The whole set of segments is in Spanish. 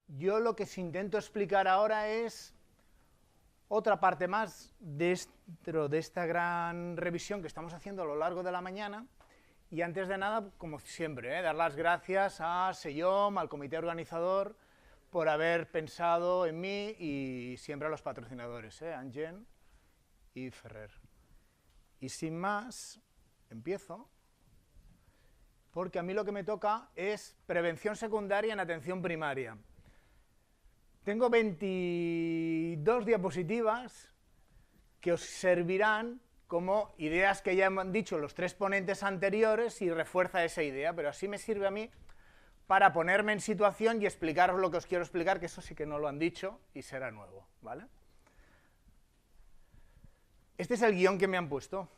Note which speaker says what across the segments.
Speaker 1: Yo lo que os intento explicar ahora es otra parte más dentro de esta gran revisión que estamos haciendo a lo largo de la mañana. Y antes de nada, como siempre, dar las gracias a Sellom, al comité organizador, por haber pensado en mí y siempre a los patrocinadores, Angen y Ferrer. Y sin más, empiezo, porque a mí lo que me toca es prevención secundaria en atención primaria. Tengo 22 diapositivas que os servirán como ideas que ya han dicho los tres ponentes anteriores y refuerza esa idea, pero así me sirve a mí para ponerme en situación y explicaros lo que os quiero explicar, que eso sí que no lo han dicho y será nuevo, ¿vale? Este es el guión que me han puesto,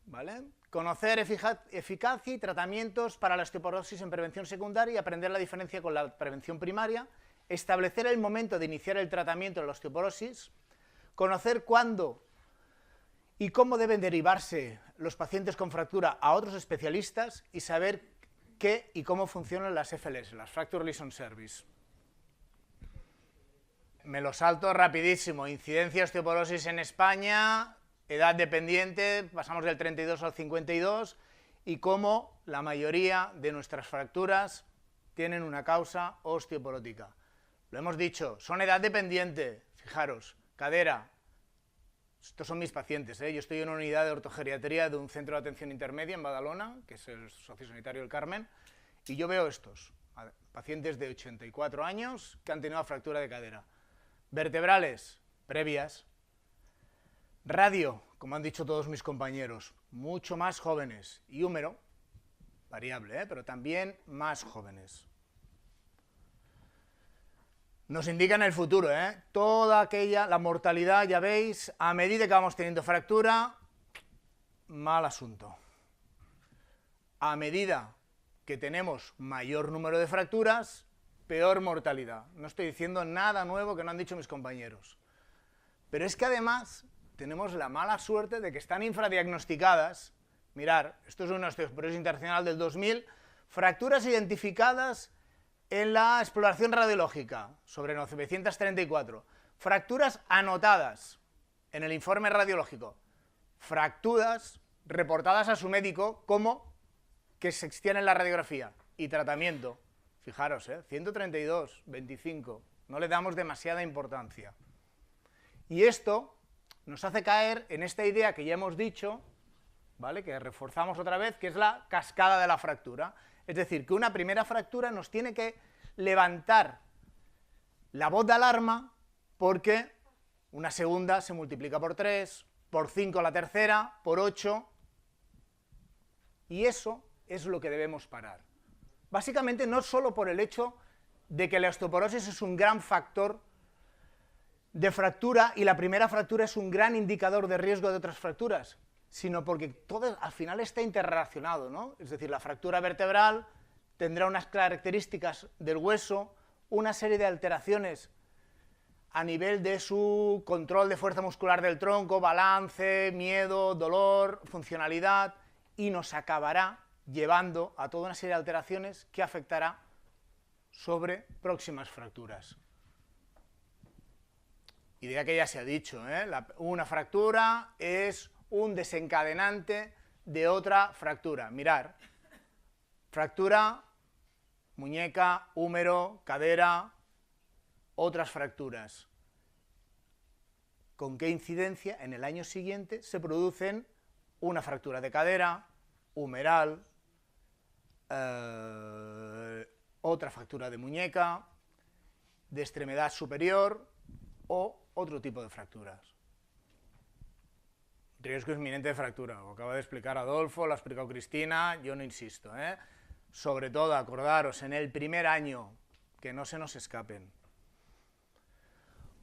Speaker 1: ¿vale? Conocer eficacia y tratamientos para la osteoporosis en prevención secundaria y aprender la diferencia con la prevención primaria, establecer el momento de iniciar el tratamiento de la osteoporosis, conocer cuándo y cómo deben derivarse los pacientes con fractura a otros especialistas y saber qué y cómo funcionan las FLS, las Fracture Liaison Service. Me lo salto rapidísimo. Incidencia de osteoporosis en España, edad dependiente, pasamos del 32 al 52, y cómo la mayoría de nuestras fracturas tienen una causa osteoporótica. Lo hemos dicho, son edad dependiente, fijaros, cadera. Estos son mis pacientes, Yo estoy en una unidad de ortogeriatría de un centro de atención intermedia en Badalona, que es el Sociosanitario del Carmen, y yo veo estos, pacientes de 84 años que han tenido fractura de cadera. Vertebrales, previas. Radio, como han dicho todos mis compañeros, mucho más jóvenes. Y húmero, variable, pero también más jóvenes. Nos indican el futuro, toda aquella, la mortalidad, ya veis, a medida que vamos teniendo fractura, mal asunto. A medida que tenemos mayor número de fracturas, peor mortalidad. No estoy diciendo nada nuevo que no han dicho mis compañeros. Pero es que además tenemos la mala suerte de que están infradiagnosticadas. Mirar, esto es una osteoporosis internacional del 2000, fracturas identificadas en la exploración radiológica, sobre 934, fracturas anotadas en el informe radiológico, fracturas reportadas a su médico como que existían en la radiografía, y tratamiento, fijaros, 132, 25, no le damos demasiada importancia. Y esto nos hace caer en esta idea que ya hemos dicho, ¿vale?, que reforzamos otra vez, que es la cascada de la fractura. Es decir, que una primera fractura nos tiene que levantar la voz de alarma porque una segunda se multiplica por 3, por 5 la tercera, por 8, y eso es lo que debemos parar. Básicamente no solo por el hecho de que la osteoporosis es un gran factor de fractura y la primera fractura es un gran indicador de riesgo de otras fracturas, sino porque todo al final está interrelacionado, ¿no? Es decir, la fractura vertebral tendrá unas características del hueso, una serie de alteraciones a nivel de su control de fuerza muscular del tronco, balance, miedo, dolor, funcionalidad, y nos acabará llevando a toda una serie de alteraciones que afectará sobre próximas fracturas. Idea que ya se ha dicho, una fractura es un desencadenante de otra fractura. Mirar, fractura, muñeca, húmero, cadera, otras fracturas. ¿Con qué incidencia en el año siguiente se producen una fractura de cadera, humeral, otra fractura de muñeca, de extremidad superior o otro tipo de fracturas? Riesgo inminente de fractura, lo acaba de explicar Adolfo, lo ha explicado Cristina, yo no insisto, Sobre todo, acordaros, en el primer año, que no se nos escapen.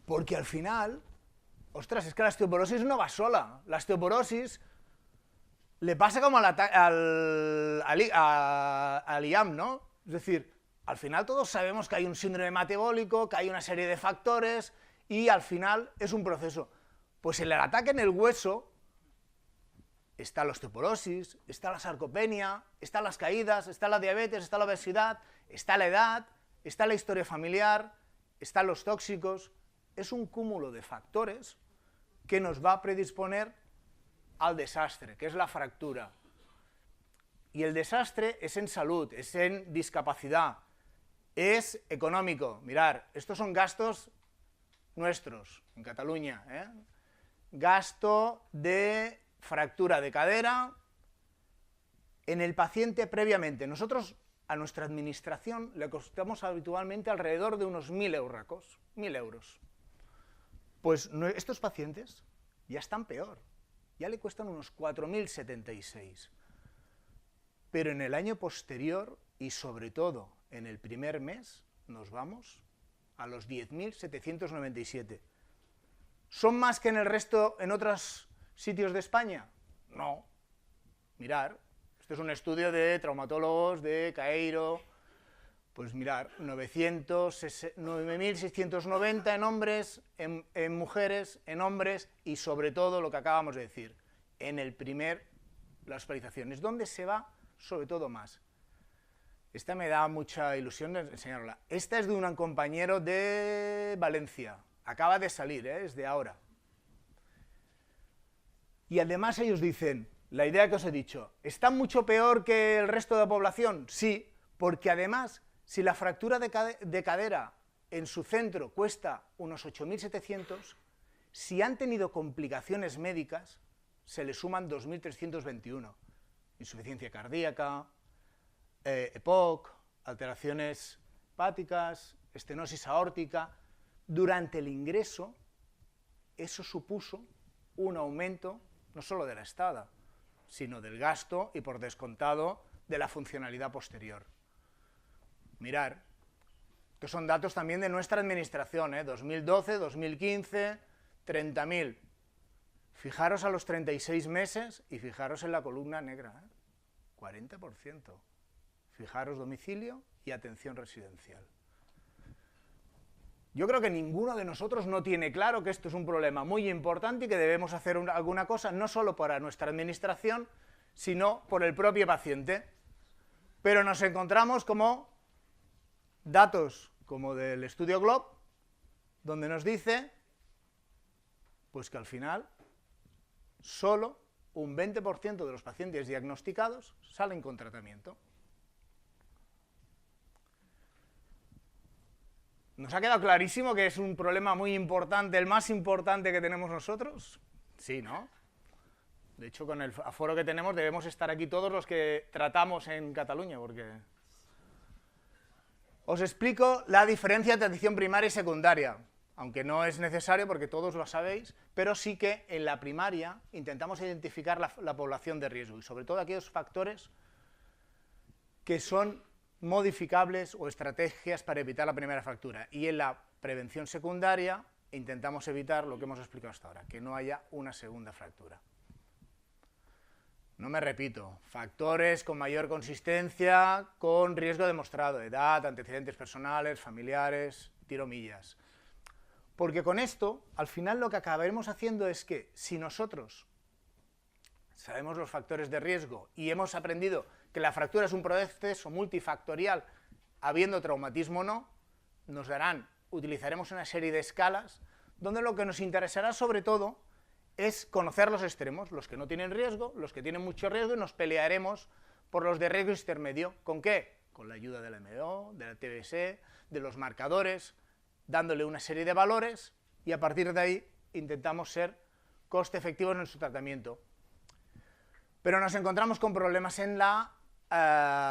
Speaker 1: Porque al final, ostras, es que la osteoporosis no va sola. La osteoporosis le pasa como al IAM, ¿no? Es decir, al final todos sabemos que hay un síndrome metabólico, que hay una serie de factores, y al final es un proceso. Pues en el ataque en el hueso está la osteoporosis, está la sarcopenia, están las caídas, está la diabetes, está la obesidad, está la edad, está la historia familiar, están los tóxicos, es un cúmulo de factores que nos va a predisponer al desastre, que es la fractura. Y el desastre es en salud, es en discapacidad, es económico. Mirar, estos son gastos nuestros, en Cataluña, gasto de fractura de cadera en el paciente previamente. Nosotros a nuestra administración le costamos habitualmente alrededor de unos 1.000 euracos, 1.000 euros. Pues estos pacientes ya están peor, ya le cuestan unos 4.076. Pero en el año posterior, y sobre todo en el primer mes, nos vamos a los 10.797. ¿Son más que en el resto, en otros sitios de España? No. Mirar, esto es un estudio de traumatólogos de Caeiro. Pues mirar, 9.690 en hombres, en mujeres, en hombres, y sobre todo lo que acabamos de decir, en el la hospitalización. Es donde se va sobre todo más. Esta me da mucha ilusión de enseñarla. Esta es de un compañero de Valencia. Acaba de salir, es de ahora. Y además ellos dicen, la idea que os he dicho, ¿está mucho peor que el resto de la población? Sí, porque además, si la fractura de cadera en su centro cuesta unos 8.700, si han tenido complicaciones médicas, se le suman 2.321. Insuficiencia cardíaca, EPOC, alteraciones hepáticas, estenosis aórtica. Durante el ingreso, eso supuso un aumento no solo de la estada, sino del gasto y, por descontado, de la funcionalidad posterior. Mirar, estos son datos también de nuestra administración, 2012, 2015, 30.000. Fijaros a los 36 meses y fijaros en la columna negra, 40%. Fijaros domicilio y atención residencial. Yo creo que ninguno de nosotros no tiene claro que esto es un problema muy importante y que debemos hacer alguna cosa, no solo para nuestra administración, sino por el propio paciente. Pero nos encontramos como datos como del estudio GLOB, donde nos dice pues que al final solo un 20% de los pacientes diagnosticados salen con tratamiento. ¿Nos ha quedado clarísimo que es un problema muy importante, el más importante que tenemos nosotros? Sí, ¿no? De hecho, con el aforo que tenemos debemos estar aquí todos los que tratamos en Cataluña, porque... Os explico la diferencia entre atención primaria y secundaria, aunque no es necesario porque todos lo sabéis, pero sí que en la primaria intentamos identificar la población de riesgo y sobre todo aquellos factores que son modificables o estrategias para evitar la primera fractura. Y en la prevención secundaria intentamos evitar lo que hemos explicado hasta ahora, que no haya una segunda fractura. No me repito, factores con mayor consistencia, con riesgo demostrado, edad, antecedentes personales, familiares, tiro millas. Porque con esto, al final lo que acabaremos haciendo es que si nosotros sabemos los factores de riesgo y hemos aprendido que la fractura es un proceso multifactorial, habiendo traumatismo o no, utilizaremos una serie de escalas, donde lo que nos interesará sobre todo es conocer los extremos, los que no tienen riesgo, los que tienen mucho riesgo, y nos pelearemos por los de riesgo intermedio. ¿Con qué? Con la ayuda del MO, de la TBS, de los marcadores, dándole una serie de valores, y a partir de ahí intentamos ser coste efectivos en su tratamiento. Pero nos encontramos con problemas en la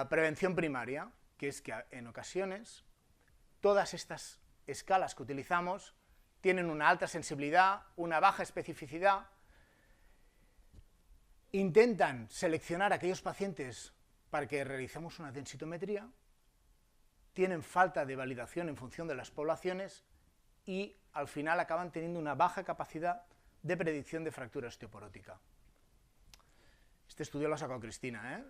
Speaker 1: prevención primaria, que es que en ocasiones todas estas escalas que utilizamos tienen una alta sensibilidad, una baja especificidad, intentan seleccionar a aquellos pacientes para que realicemos una densitometría, tienen falta de validación en función de las poblaciones y al final acaban teniendo una baja capacidad de predicción de fractura osteoporótica. Este estudio lo ha sacado Cristina,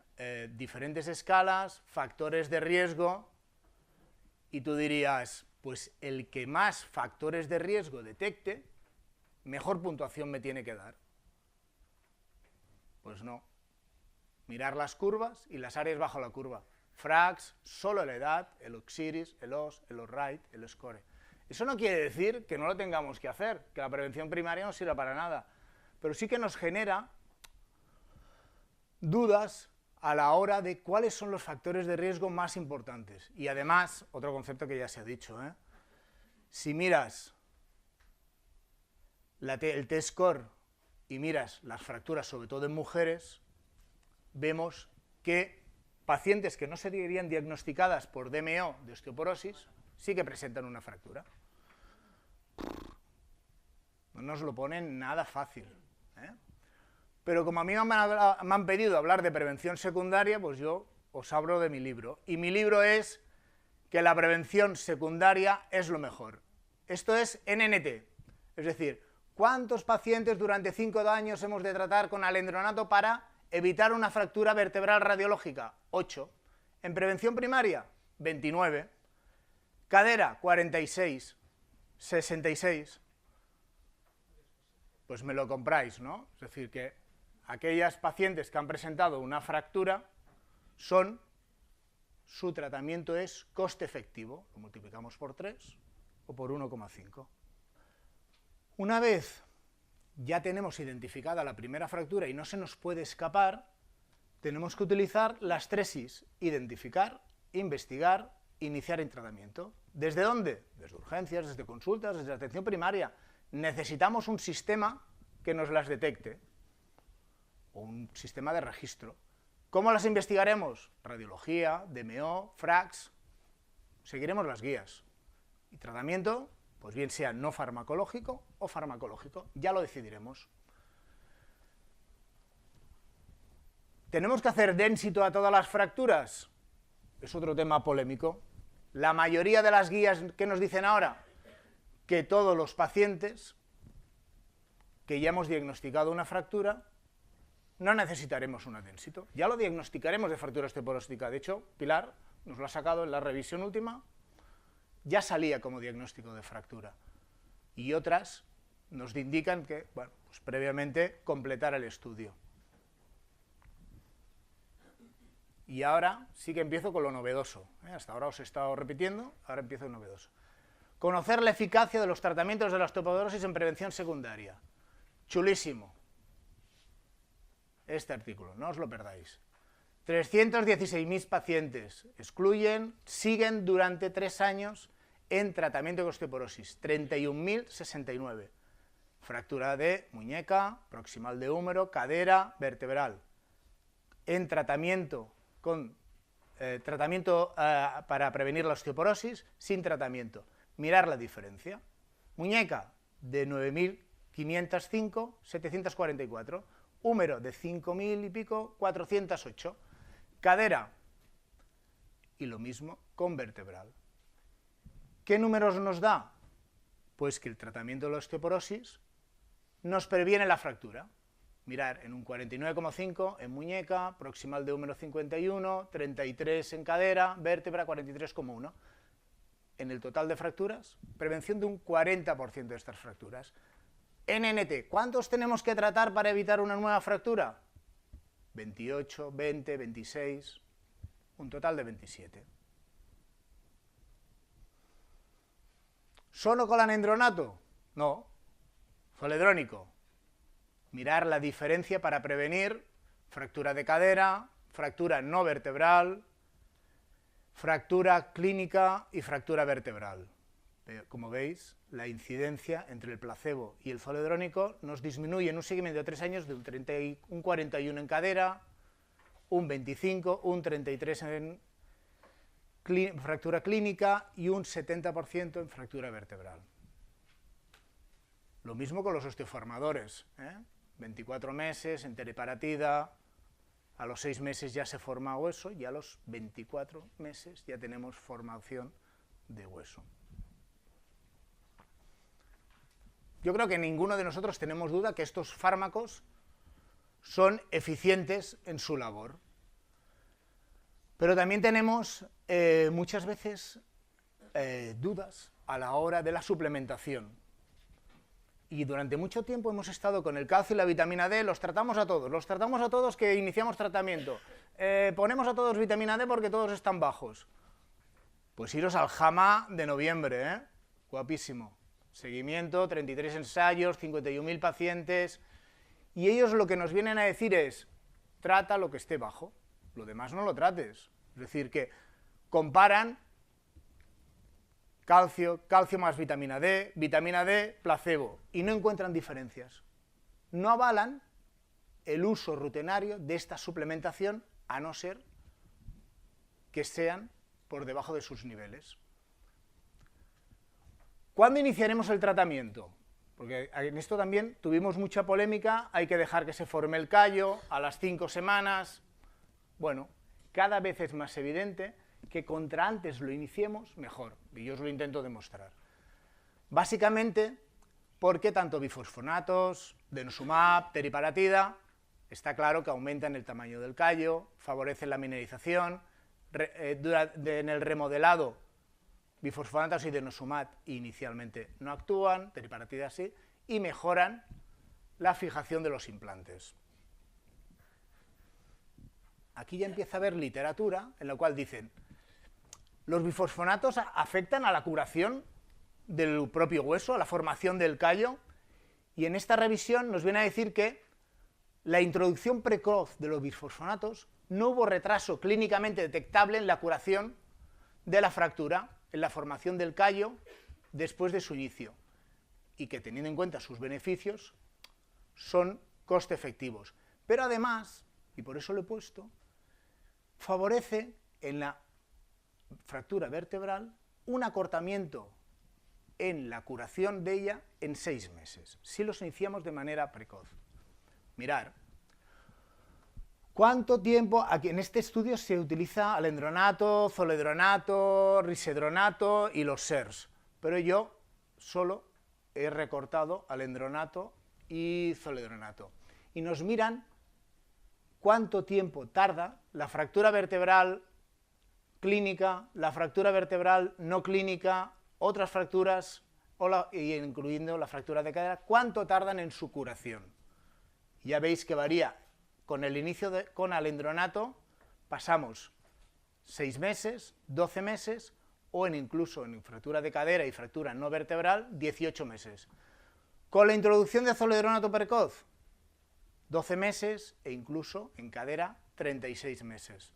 Speaker 1: diferentes escalas, factores de riesgo, y tú dirías, pues el que más factores de riesgo detecte, mejor puntuación me tiene que dar. Pues no. Mirar las curvas y las áreas bajo la curva. FRAX, solo la edad, el OXIRIS, el OS, el ORRIGHT, el SCORE. Eso no quiere decir que no lo tengamos que hacer, que la prevención primaria no sirva para nada, pero sí que nos genera dudas a la hora de cuáles son los factores de riesgo más importantes. Y además, otro concepto que ya se ha dicho, si miras el T-score y miras las fracturas, sobre todo en mujeres, vemos que pacientes que no serían diagnosticadas por DMO de osteoporosis sí que presentan una fractura. No nos lo ponen nada fácil, Pero como a mí me han pedido hablar de prevención secundaria, pues yo os hablo de mi libro. Y mi libro es que la prevención secundaria es lo mejor. Esto es NNT, es decir, ¿cuántos pacientes durante 5 años hemos de tratar con alendronato para evitar una fractura vertebral radiológica? 8. En prevención primaria, 29. Cadera, 46. 66. Pues me lo compráis, ¿no? Es decir, que aquellas pacientes que han presentado una fractura su tratamiento es coste efectivo, lo multiplicamos por 3 o por 1,5. Una vez ya tenemos identificada la primera fractura y no se nos puede escapar, tenemos que utilizar las 3 Is: identificar, investigar, iniciar el tratamiento. ¿Desde dónde? Desde urgencias, desde consultas, desde atención primaria. Necesitamos un sistema que nos las detecte, o un sistema de registro. ¿Cómo las investigaremos? Radiología, DMO, FRAX, seguiremos las guías. Y tratamiento, pues bien sea no farmacológico o farmacológico, ya lo decidiremos. ¿Tenemos que hacer dénsito a todas las fracturas? Es otro tema polémico. La mayoría de las guías que nos dicen ahora que todos los pacientes que ya hemos diagnosticado una fractura no necesitaremos un dénsito. Ya lo diagnosticaremos de fractura osteoporóstica. De hecho, Pilar nos lo ha sacado en la revisión última, ya salía como diagnóstico de fractura. Y otras nos indican que, bueno, pues previamente completar el estudio. Y ahora sí que empiezo con lo novedoso. Hasta ahora os he estado repitiendo, ahora empiezo lo novedoso. Conocer la eficacia de los tratamientos de la osteoporosis en prevención secundaria. Chulísimo. Este artículo, no os lo perdáis. 316.000 pacientes siguen durante 3 años en tratamiento de osteoporosis. 31.069. Fractura de muñeca, proximal de húmero, cadera, vertebral. En tratamiento para prevenir la osteoporosis, sin tratamiento. Mirar la diferencia. Muñeca de 9.505, 744. Húmero de 5.000 y pico, 408. Cadera. Y lo mismo con vertebral. ¿Qué números nos da? Pues que el tratamiento de la osteoporosis nos previene la fractura. Mirar en un 49,5 en muñeca, proximal de húmero 51, 33 en cadera, vértebra 43,1. En el total de fracturas, prevención de un 40% de estas fracturas. NNT, ¿cuántos tenemos que tratar para evitar una nueva fractura? 28, 20, 26, un total de 27. ¿Solo con anendronato? No, zoledrónico. Mirar la diferencia para prevenir fractura de cadera, fractura no vertebral, fractura clínica y fractura vertebral. Como veis, la incidencia entre el placebo y el zoledrónico nos disminuye en un seguimiento de 3 años de un 41 en cadera, un 25, un 33 en fractura clínica y un 70% en fractura vertebral. Lo mismo con los osteoformadores, 24 meses, enteroparatida, a los 6 meses ya se forma hueso y a los 24 meses ya tenemos formación de hueso. Yo creo que ninguno de nosotros tenemos duda que estos fármacos son eficientes en su labor. Pero también tenemos muchas veces dudas a la hora de la suplementación. Y durante mucho tiempo hemos estado con el calcio y la vitamina D, los tratamos a todos que iniciamos tratamiento. Ponemos a todos vitamina D porque todos están bajos. Pues iros al JAMA de noviembre, guapísimo. Seguimiento, 33 ensayos, 51.000 pacientes, y ellos lo que nos vienen a decir es, trata lo que esté bajo, lo demás no lo trates. Es decir, que comparan calcio, calcio más vitamina D, placebo, y no encuentran diferencias. No avalan el uso rutinario de esta suplementación, a no ser que sean por debajo de sus niveles. ¿Cuándo iniciaremos el tratamiento? Porque en esto también tuvimos mucha polémica, hay que dejar que se forme el callo a las 5 semanas. Bueno, cada vez es más evidente que contra antes lo iniciemos, mejor, y yo os lo intento demostrar. Básicamente, porque tanto bifosfonatos, denosumab, teriparatida, está claro que aumentan el tamaño del callo, favorecen la mineralización, en el remodelado, bifosfonatos y denosumab inicialmente no actúan, teriparatida sí, y mejoran la fijación de los implantes. Aquí ya empieza a haber literatura en la cual dicen, los bifosfonatos afectan a la curación del propio hueso, a la formación del callo, y en esta revisión nos viene a decir que la introducción precoz de los bifosfonatos no hubo retraso clínicamente detectable en la curación de la fractura, en la formación del callo después de su inicio, y que teniendo en cuenta sus beneficios son coste efectivos. Pero además, y por eso lo he puesto, favorece en la fractura vertebral un acortamiento en la curación de ella en 6 meses, si los iniciamos de manera precoz. Mirar, ¿cuánto tiempo? Aquí en este estudio se utiliza alendronato, zoledronato, risedronato y los SERS, pero yo solo he recortado alendronato y zoledronato. Y nos miran cuánto tiempo tarda la fractura vertebral clínica, la fractura vertebral no clínica, otras fracturas, incluyendo la fractura de cadera, cuánto tardan en su curación. Ya veis que varía. Con el inicio con alendronato pasamos 6 meses, 12 meses, o incluso en fractura de cadera y fractura no vertebral, 18 meses. Con la introducción de zoledronato precoz, 12 meses, e incluso en cadera, 36 meses.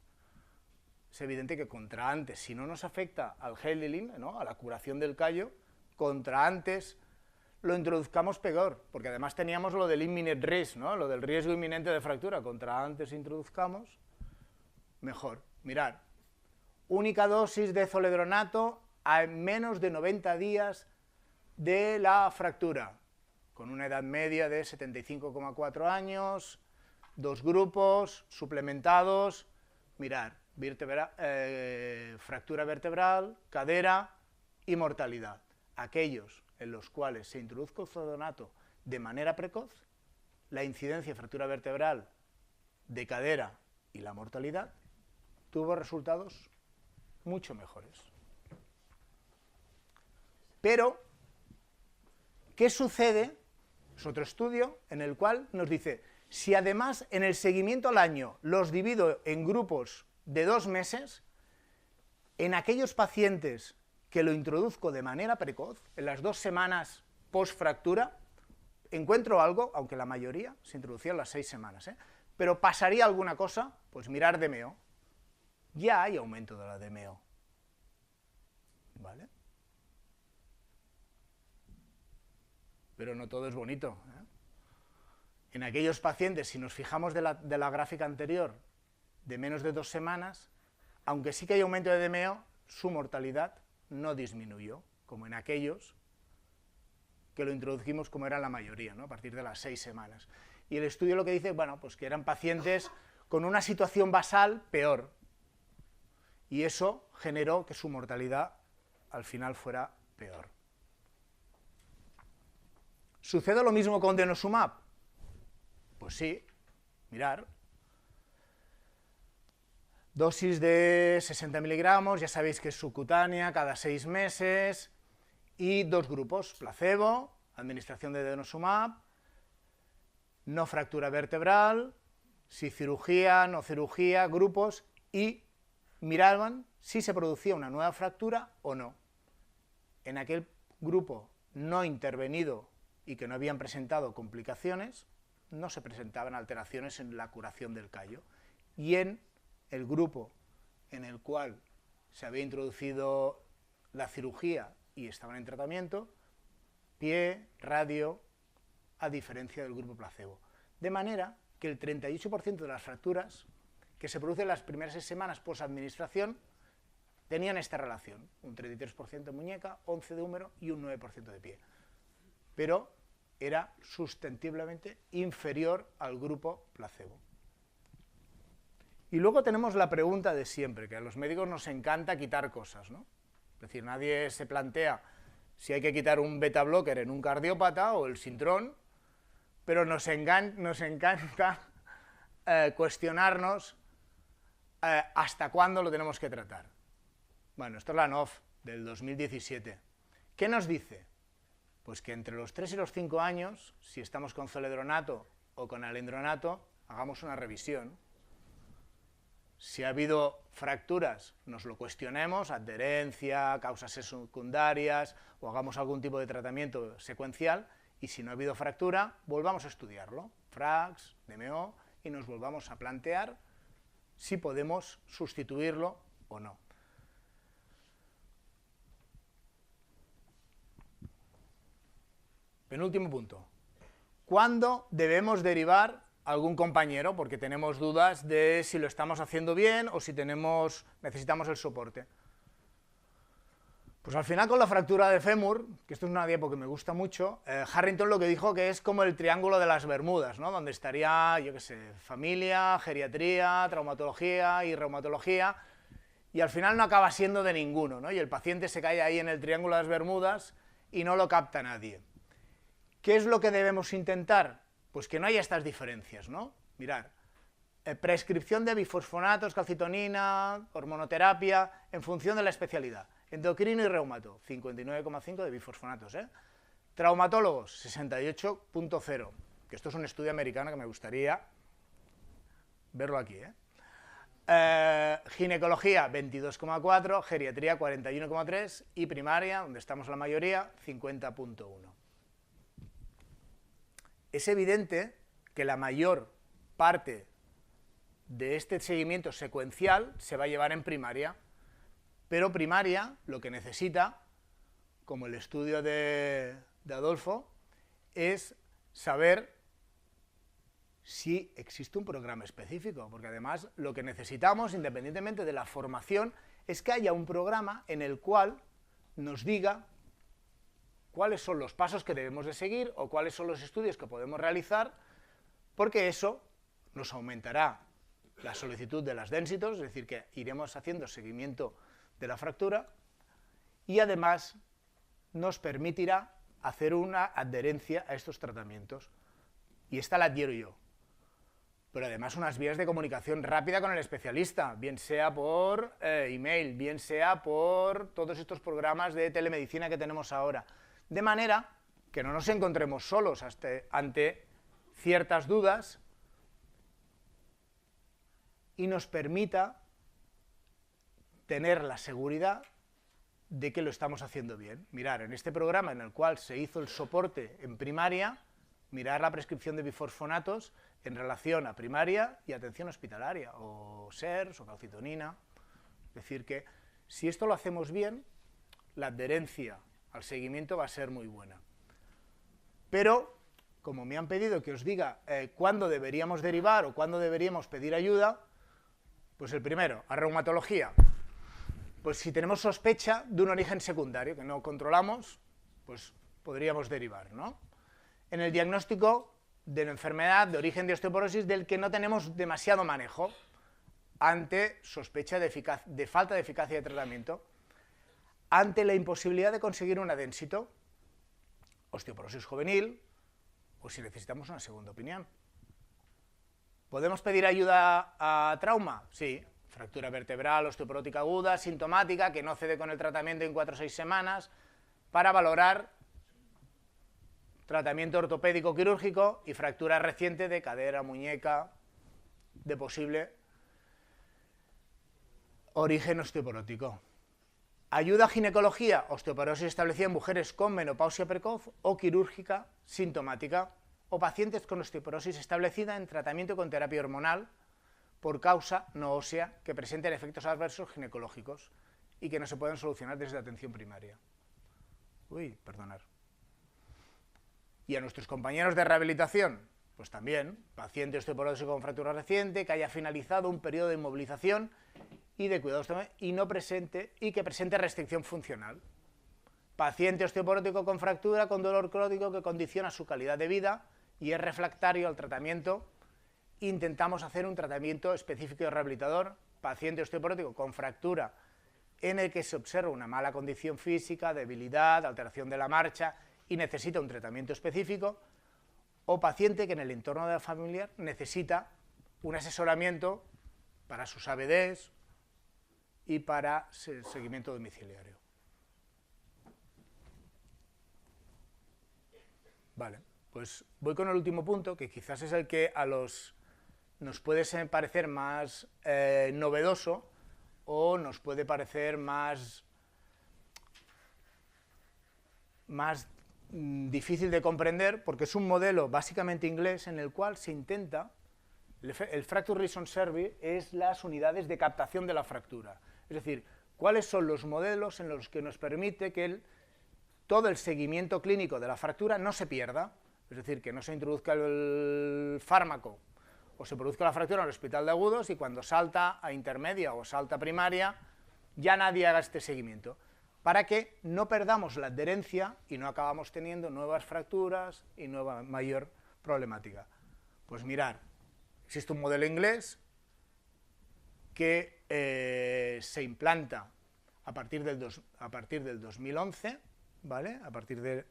Speaker 1: Es evidente que contra antes, si no nos afecta al healing, ¿no?, a la curación del callo, contra antes lo introduzcamos peor, porque además teníamos lo del imminent risk, ¿no?, lo del riesgo inminente de fractura, contra antes introduzcamos, mejor. Mirad, única dosis de zoledronato a menos de 90 días de la fractura, con una edad media de 75,4 años, 2 grupos suplementados, mirad, fractura vertebral, cadera y mortalidad. Aquellos en los cuales se introduzca el zoledronato de manera precoz, la incidencia de fractura vertebral, de cadera y la mortalidad tuvo resultados mucho mejores. Pero, ¿qué sucede? Es otro estudio en el cual nos dice, si además en el seguimiento al año los divido en grupos de 2 meses, en aquellos pacientes que lo introduzco de manera precoz, en las 2 semanas post fractura, encuentro algo, aunque la mayoría se introducía en las 6 semanas, pero pasaría alguna cosa, pues mirar DMO. Ya hay aumento de la DMO, ¿vale? Pero no todo es bonito, ¿eh? En aquellos pacientes, si nos fijamos de la gráfica anterior, de menos de 2 semanas, aunque sí que hay aumento de DMO, su mortalidad no disminuyó, como en aquellos que lo introdujimos como era la mayoría, ¿no?, a partir de las 6 semanas. Y el estudio lo que dice, bueno, pues que eran pacientes con una situación basal peor, y eso generó que su mortalidad al final fuera peor. ¿Sucede lo mismo con denosumab? Pues sí, mirar. Dosis de 60 miligramos, ya sabéis que es subcutánea, cada 6 meses, y 2 grupos, placebo, administración de denosumab, no fractura vertebral, si cirugía, no cirugía, grupos, y miraban si se producía una nueva fractura o no. En aquel grupo no intervenido y que no habían presentado complicaciones, no se presentaban alteraciones en la curación del callo. Y en el grupo en el cual se había introducido la cirugía y estaban en tratamiento, pie, radio, a diferencia del grupo placebo. De manera que el 38% de las fracturas que se producen las primeras 6 semanas post-administración tenían esta relación, un 33% de muñeca, 11% de húmero y un 9% de pie. Pero era sustantivamente inferior al grupo placebo. Y luego tenemos la pregunta de siempre, que a los médicos nos encanta quitar cosas, ¿no? Es decir, nadie se plantea si hay que quitar un beta blocker en un cardiópata o el sintrón, pero nos encanta cuestionarnos hasta cuándo lo tenemos que tratar. Bueno, esto es la NOF del 2017. ¿Qué nos dice? Pues que entre los 3 y los 5 años, si estamos con zoledronato o con alendronato, hagamos una revisión. Si ha habido fracturas, nos lo cuestionemos, adherencia, causas secundarias, o hagamos algún tipo de tratamiento secuencial, y si no ha habido fractura, volvamos a estudiarlo, FRAX, DMO, y nos volvamos a plantear si podemos sustituirlo o no. Penúltimo punto. ¿Cuándo debemos derivar a algún compañero? Porque tenemos dudas de si lo estamos haciendo bien o si necesitamos el soporte. Pues al final con la fractura de fémur, que esto es una diapo que me gusta mucho, Harrington lo que dijo que es como el triángulo de las Bermudas, ¿no? Donde estaría, yo qué sé, familia, geriatría, traumatología y reumatología, y al final no acaba siendo de ninguno, ¿no? Y el paciente se cae ahí en el triángulo de las Bermudas y no lo capta nadie. ¿Qué es lo que debemos intentar? Pues que no haya estas diferencias, ¿no? Mirad, prescripción de bifosfonatos, calcitonina, hormonoterapia, en función de la especialidad. Endocrino y reumato, 59,5 de bifosfonatos, ¿eh? Traumatólogos, 68,0, que esto es un estudio americano que me gustaría verlo aquí, ¿eh? Ginecología, 22,4, geriatría, 41,3 y primaria, donde estamos la mayoría, 50,1. Es evidente que la mayor parte de este seguimiento secuencial se va a llevar en primaria, pero primaria lo que necesita, como el estudio de Adolfo, es saber si existe un programa específico, porque además lo que necesitamos, independientemente de la formación, es que haya un programa en el cual nos diga cuáles son los pasos que debemos de seguir o cuáles son los estudios que podemos realizar, porque eso nos aumentará la solicitud de las densitos, es decir, que iremos haciendo seguimiento de la fractura, y además nos permitirá hacer una adherencia a estos tratamientos. Y esta la adhiero yo. Pero además unas vías de comunicación rápida con el especialista, bien sea por email, bien sea por todos estos programas de telemedicina que tenemos ahora. De manera que no nos encontremos solos ante ciertas dudas y nos permita tener la seguridad de que lo estamos haciendo bien. Mirar, en este programa en el cual se hizo el soporte en primaria, mirar la prescripción de bifosfonatos en relación a primaria y atención hospitalaria, o SERS o calcitonina. Es decir, que si esto lo hacemos bien, la adherencia al seguimiento va a ser muy buena. Pero, como me han pedido que os diga cuándo deberíamos derivar o cuándo deberíamos pedir ayuda, pues el primero, a reumatología. Pues si tenemos sospecha de un origen secundario que no controlamos, pues podríamos derivar, ¿no? En el diagnóstico de la enfermedad de origen de osteoporosis del que no tenemos demasiado manejo ante sospecha de falta de eficacia de tratamiento, ante la imposibilidad de conseguir una densito, osteoporosis juvenil, o si necesitamos una segunda opinión. ¿Podemos pedir ayuda a trauma? Sí. Fractura vertebral, osteoporótica aguda, sintomática, que no cede con el tratamiento en 4 o 6 semanas, para valorar tratamiento ortopédico quirúrgico y fractura reciente de cadera, muñeca, de posible origen osteoporótico. Ayuda a ginecología, osteoporosis establecida en mujeres con menopausia precoz o quirúrgica sintomática, o pacientes con osteoporosis establecida en tratamiento con terapia hormonal por causa no ósea que presenten efectos adversos ginecológicos y que no se pueden solucionar desde la atención primaria. Y a nuestros compañeros de rehabilitación, pues también, paciente osteoporosis con fractura reciente que haya finalizado un periodo de inmovilización y de cuidados y que presente restricción funcional. Paciente osteoporótico con fractura con dolor crónico que condiciona su calidad de vida y es refractario al tratamiento. Intentamos hacer un tratamiento específico y rehabilitador. Paciente osteoporótico con fractura en el que se observa una mala condición física, debilidad, alteración de la marcha y necesita un tratamiento específico, o paciente que en el entorno de la familiar necesita un asesoramiento para sus ABDs y para seguimiento domiciliario. Vale, pues voy con el último punto, que quizás es el que nos puede parecer más novedoso o nos puede parecer más difícil de comprender, porque es un modelo básicamente inglés en el cual se intenta, el Fracture Reason Survey es las unidades de captación de la fractura, es decir, cuáles son los modelos en los que nos permite que todo el seguimiento clínico de la fractura no se pierda, es decir, que no se introduzca el fármaco o se produzca la fractura en el hospital de agudos y cuando salta a intermedia o salta a primaria ya nadie haga este seguimiento, para que no perdamos la adherencia y no acabamos teniendo nuevas fracturas y nueva mayor problemática. Pues mirar, existe un modelo inglés que se implanta a partir del 2011, ¿vale? A partir de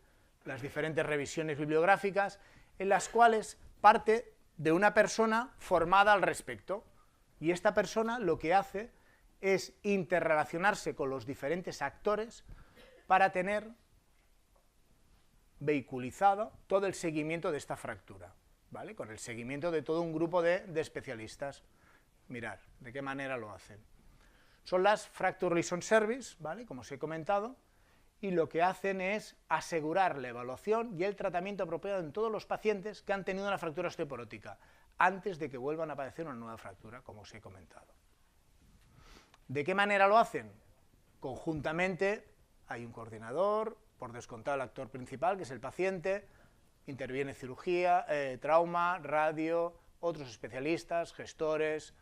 Speaker 1: las diferentes revisiones bibliográficas, en las cuales parte de una persona formada al respecto, y esta persona lo que hace es interrelacionarse con los diferentes actores para tener vehiculizado todo el seguimiento de esta fractura, ¿vale? Con el seguimiento de todo un grupo de especialistas. Mirad, ¿de qué manera lo hacen? Son las Fracture Reason Service, ¿vale? Como os he comentado, y lo que hacen es asegurar la evaluación y el tratamiento apropiado en todos los pacientes que han tenido una fractura osteoporótica, antes de que vuelvan a padecer una nueva fractura, como os he comentado. ¿De qué manera lo hacen? Conjuntamente hay un coordinador, por descontado el actor principal, que es el paciente, interviene cirugía, trauma, radio, otros especialistas, gestores,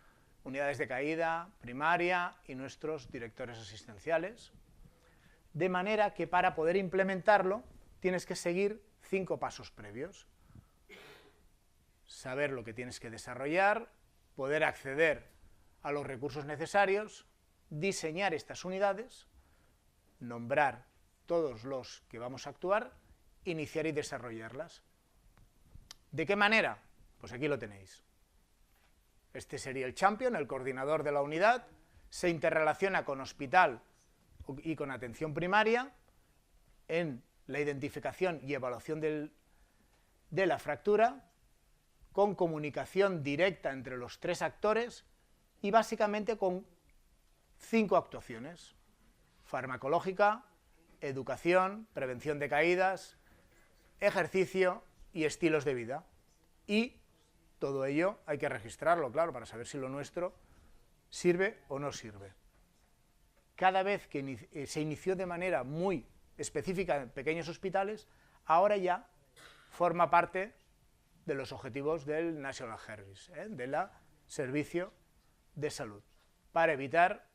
Speaker 1: unidades de caída, primaria y nuestros directores asistenciales. De manera que para poder implementarlo tienes que seguir 5 pasos previos. Saber lo que tienes que desarrollar, poder acceder a los recursos necesarios, diseñar estas unidades, nombrar todos los que vamos a actuar, iniciar y desarrollarlas. ¿De qué manera? Pues aquí lo tenéis. Este sería el champion, el coordinador de la unidad, se interrelaciona con hospital y con atención primaria en la identificación y evaluación de la fractura, con comunicación directa entre los 3 actores y básicamente con 5 actuaciones: farmacológica, educación, prevención de caídas, ejercicio y estilos de vida. Y todo ello hay que registrarlo, claro, para saber si lo nuestro sirve o no sirve. Cada vez que se inició de manera muy específica en pequeños hospitales, ahora ya forma parte de los objetivos del National Service, del Servicio de Salud, para evitar,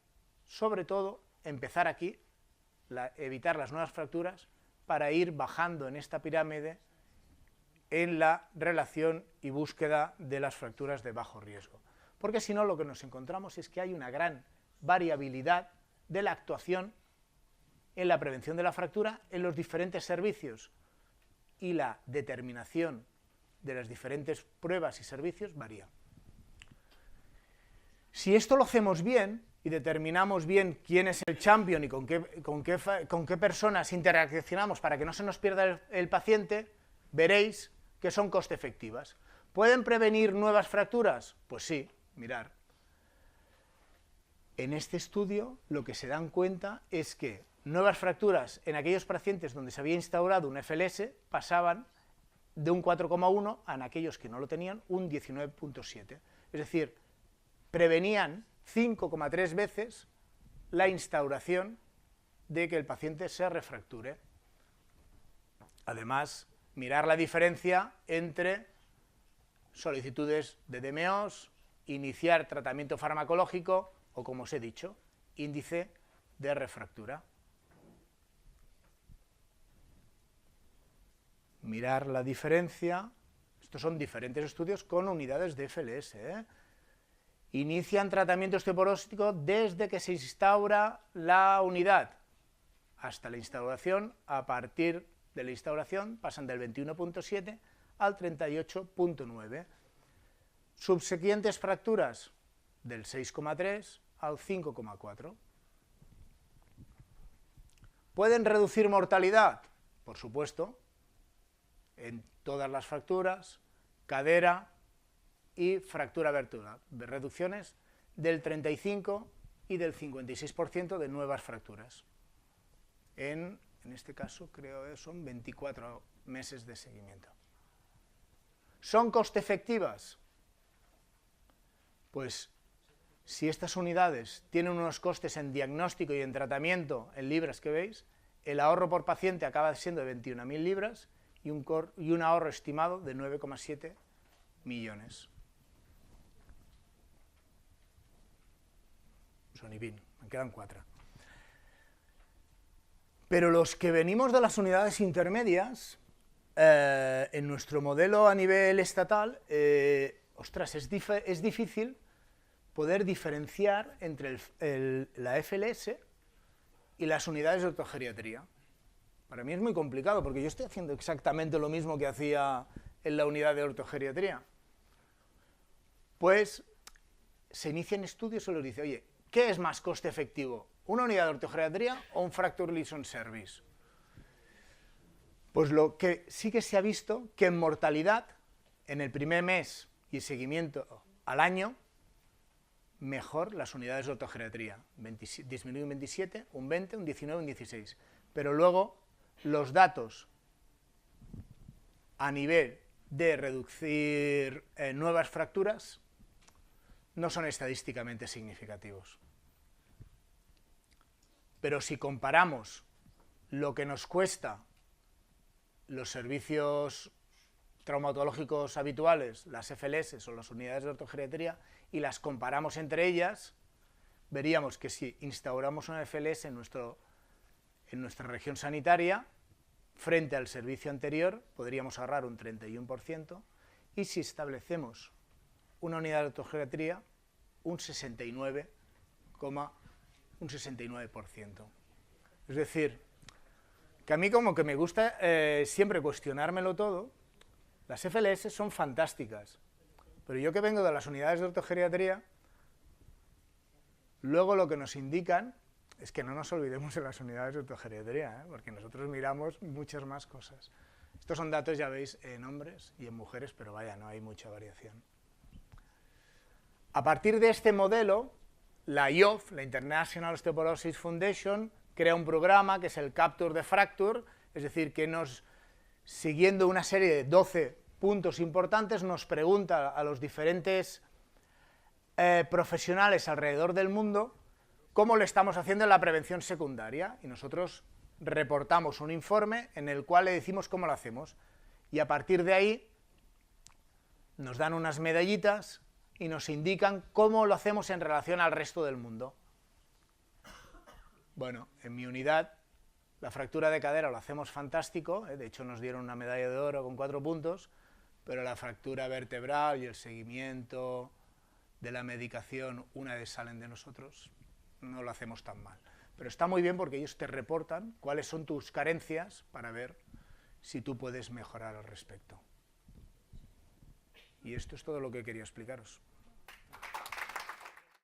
Speaker 1: sobre todo, empezar aquí, evitar las nuevas fracturas, para ir bajando en esta pirámide en la relación y búsqueda de las fracturas de bajo riesgo. Porque si no, lo que nos encontramos es que hay una gran variabilidad de la actuación en la prevención de la fractura en los diferentes servicios, y la determinación de las diferentes pruebas y servicios varía. Si esto lo hacemos bien y determinamos bien quién es el champion y con qué personas interaccionamos para que no se nos pierda el paciente, veréis que son coste efectivas. ¿Pueden prevenir nuevas fracturas? Pues sí, mirar. En este estudio lo que se dan cuenta es que nuevas fracturas en aquellos pacientes donde se había instaurado un FLS pasaban de un 4,1 a en aquellos que no lo tenían un 19,7. Es decir, prevenían 5,3 veces la instauración de que el paciente se refracture. Además, mirar la diferencia entre solicitudes de DMOs, iniciar tratamiento farmacológico o, como os he dicho, índice de refractura. Mirar la diferencia, estos son diferentes estudios con unidades de FLS, Inician tratamiento osteoporótico desde que se instaura la unidad hasta la instauración. A partir de la instauración pasan del 21,7 al 38,9. Subsecuentes fracturas del 6,3 al 5,4. ¿Pueden reducir mortalidad? Por supuesto, en todas las fracturas, cadera y fractura vertebral, de reducciones del 35 y del 56% de nuevas fracturas. En este caso creo que son 24 meses de seguimiento. ¿Son coste efectivas? Pues si estas unidades tienen unos costes en diagnóstico y en tratamiento en libras que veis, el ahorro por paciente acaba siendo de 21.000 libras y un ahorro estimado de 9,7 millones. Sonipin, me quedan 4. Pero los que venimos de las unidades intermedias, en nuestro modelo a nivel estatal, ostras, es difícil poder diferenciar entre la FLS y las unidades de ortogeriatría. Para mí es muy complicado, porque yo estoy haciendo exactamente lo mismo que hacía en la unidad de ortogeriatría. Pues se inician estudios y se les dice, oye, ¿qué es más coste efectivo? ¿Una unidad de ortogeriatría o un Fracture Lesion Service? Pues lo que sí que se ha visto que en mortalidad, en el primer mes y seguimiento al año, mejor las unidades de ortogeriatría. Disminuye un 27, un 20, un 19, un 16. Pero luego los datos a nivel de reducir nuevas fracturas no son estadísticamente significativos. Pero si comparamos lo que nos cuesta los servicios traumatológicos habituales, las FLS o las unidades de ortogeriatría, y las comparamos entre ellas, veríamos que si instauramos una FLS en nuestra región sanitaria, frente al servicio anterior, podríamos ahorrar un 31%, y si establecemos una unidad de ortogeriatría, un 69%. Es decir, que a mí como que me gusta siempre cuestionármelo todo. Las FLS son fantásticas, pero yo que vengo de las unidades de ortogeriatría, luego lo que nos indican es que no nos olvidemos de las unidades de ortogeriatría, porque nosotros miramos muchas más cosas. Estos son datos, ya veis, en hombres y en mujeres, pero vaya, no hay mucha variación. A partir de este modelo, la IOF, la International Osteoporosis Foundation, crea un programa que es el Capture the Fracture, es decir, que siguiendo una serie de 12 puntos importantes, nos pregunta a los diferentes profesionales alrededor del mundo cómo le estamos haciendo en la prevención secundaria, y nosotros reportamos un informe en el cual le decimos cómo lo hacemos, y a partir de ahí nos dan unas medallitas y nos indican cómo lo hacemos en relación al resto del mundo. Bueno, en mi unidad la fractura de cadera lo hacemos fantástico, de hecho nos dieron una medalla de oro con 4 puntos, pero la fractura vertebral y el seguimiento de la medicación, una vez salen de nosotros, no lo hacemos tan mal. Pero está muy bien porque ellos te reportan cuáles son tus carencias para ver si tú puedes mejorar al respecto. Y esto es todo lo que quería explicaros.